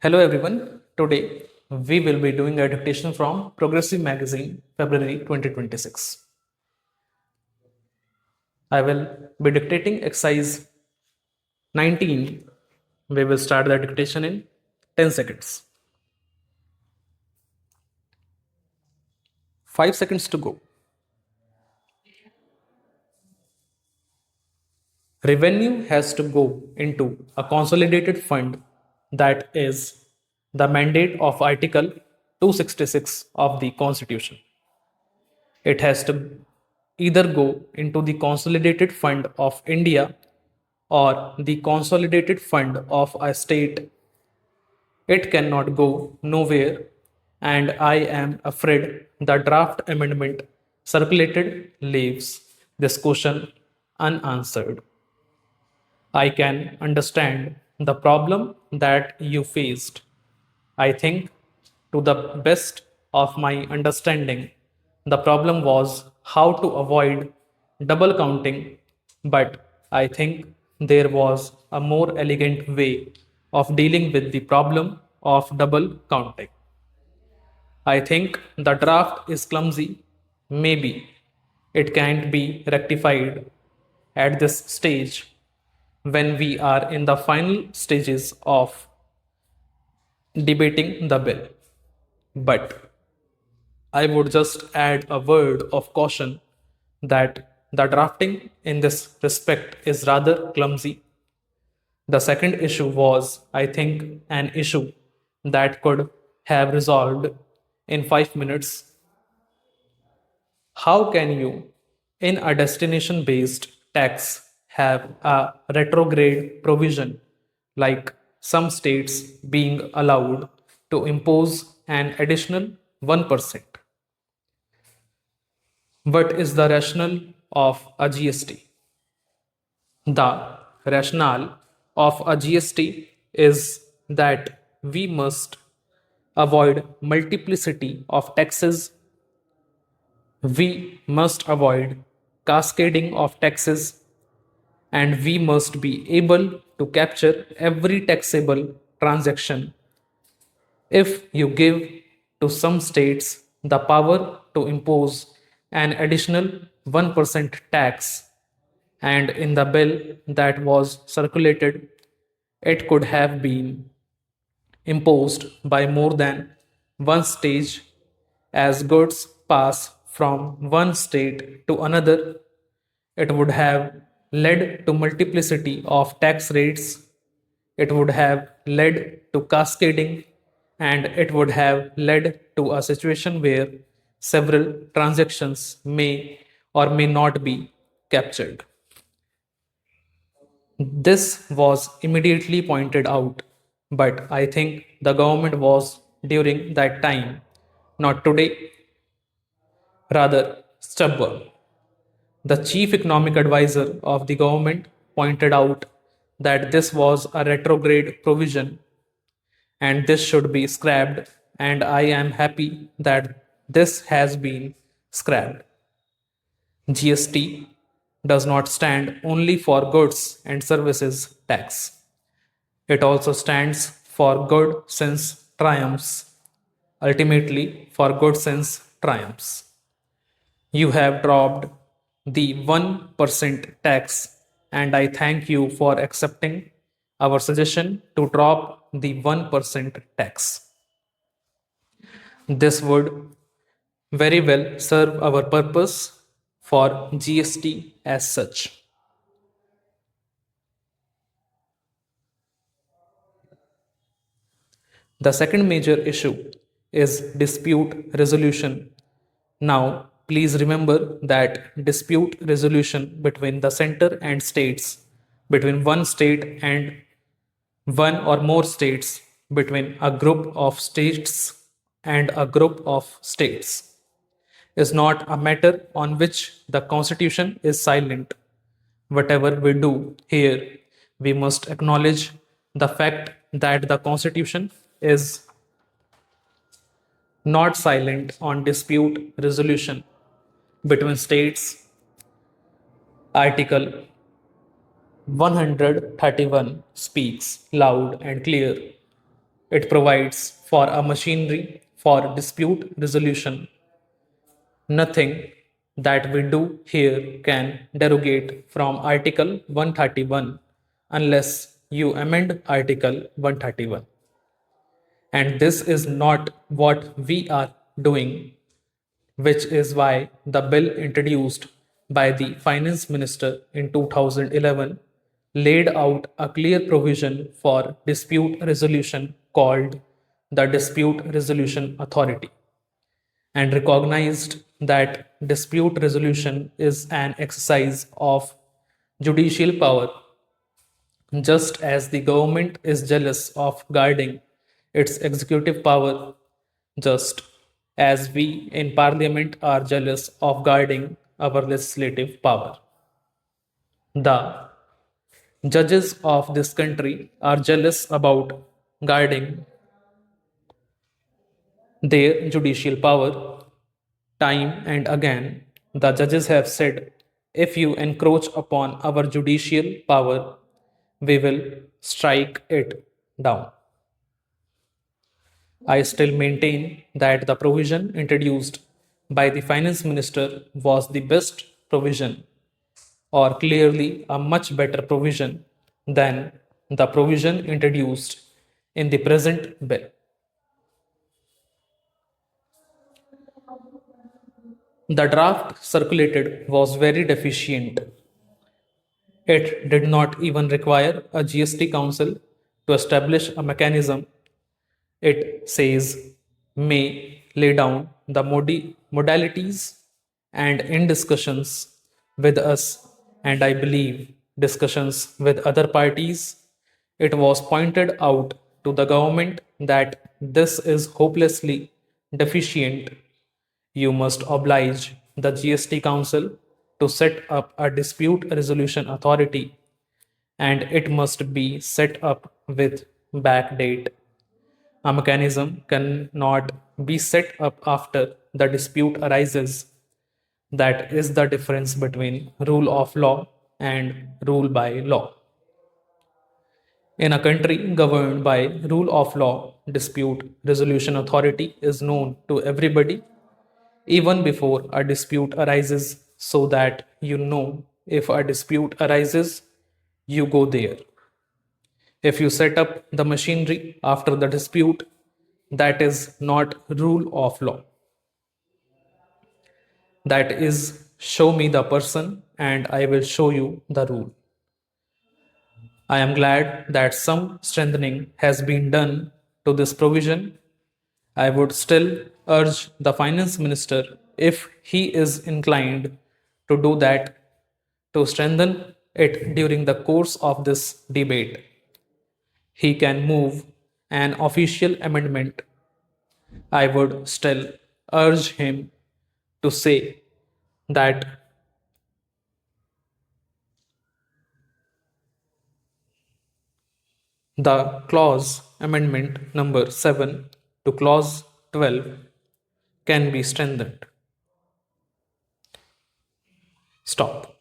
Hello everyone. Today we will be doing a dictation from Progressive Magazine, February 2026. I will be dictating exercise 19. We will start the dictation in 10 seconds. 5 seconds to go. Revenue has to go into a consolidated fund, that is the mandate of Article 266 of the Constitution. It has to either go into the consolidated fund of India or the consolidated fund of a state. It cannot go nowhere, and I am afraid the draft amendment circulated leaves this question unanswered. I can understand the problem that you faced. I think, to the best of my understanding, the problem was how to avoid double counting, but I think there was a more elegant way of dealing with the problem of double counting. I think the draft is clumsy. Maybe it can't be rectified at this stage when we are in the final stages of debating the bill. But I would just add a word of caution that the drafting in this respect is rather clumsy. The second issue was, I think, an issue that could have resolved in 5 minutes. How can you, in a destination based tax, have a retrograde provision like some states being allowed to impose an additional 1%? What is the rationale of a GST? The rationale of a GST is that we must avoid multiplicity of taxes. We must avoid cascading of taxes, and we must be able to capture every taxable transaction. If you give to some states the power to impose an additional 1% tax, and in the bill that was circulated, it could have been imposed by more than one stage as goods pass from one state to another. It would have led to multiplicity of tax rates. It would have led to cascading, and it would have led to a situation where several transactions may or may not be captured. This was immediately pointed out, but I think the government was during that time, not today, rather stubborn. The chief economic advisor of the government pointed out that this was a retrograde provision and this should be scrapped, and I am happy that this has been scrapped. GST does not stand only for goods and services tax. It also stands for good sense triumphs, ultimately for good sense triumphs. You have dropped the 1% tax, and I thank you for accepting our suggestion to drop the 1% tax. This would very well serve our purpose for GST as such. The second major issue is dispute resolution. Now, please remember that dispute resolution between the center and states, between one state and one or more states, between a group of states and a group of states, is not a matter on which the Constitution is silent. Whatever we do here, we must acknowledge the fact that the Constitution is not silent on dispute resolution between states. Article 131 speaks loud and clear. It provides for a machinery for dispute resolution. Nothing that we do here can derogate from Article 131 unless you amend Article 131. And this is not what we are doing, which is why the bill introduced by the Finance Minister in 2011 laid out a clear provision for dispute resolution called the Dispute Resolution Authority and recognized that dispute resolution is an exercise of judicial power, just as the government is jealous of guarding its executive power, just as we in parliament are jealous of guarding our legislative power. The judges of this country are jealous about guarding their judicial power. Time and again, the judges have said, if you encroach upon our judicial power, we will strike it down. I still maintain that the provision introduced by the finance minister was the best provision, or clearly a much better provision than the provision introduced in the present bill. The draft circulated was very deficient. It did not even require a GST council to establish a mechanism. It says may lay down the modalities and in discussions with us, and I believe discussions with other parties, it was pointed out to the government that this is hopelessly deficient. You must oblige the GST Council to set up a dispute resolution authority, and it must be set up with backdate. A mechanism cannot be set up after the dispute arises. That is the difference between rule of law and rule by law. In a country governed by rule of law, dispute resolution authority is known to everybody even before a dispute arises, so that you know if a dispute arises, you go there. If you set up the machinery after the dispute, that is not rule of law. That is show me the person and I will show you the rule. I am glad that some strengthening has been done to this provision. I would still urge the finance minister, if he is inclined to do that, to strengthen it during the course of this debate. He can move an official amendment. I would still urge him to say that the clause amendment number 7 to clause 12 can be strengthened. Stop.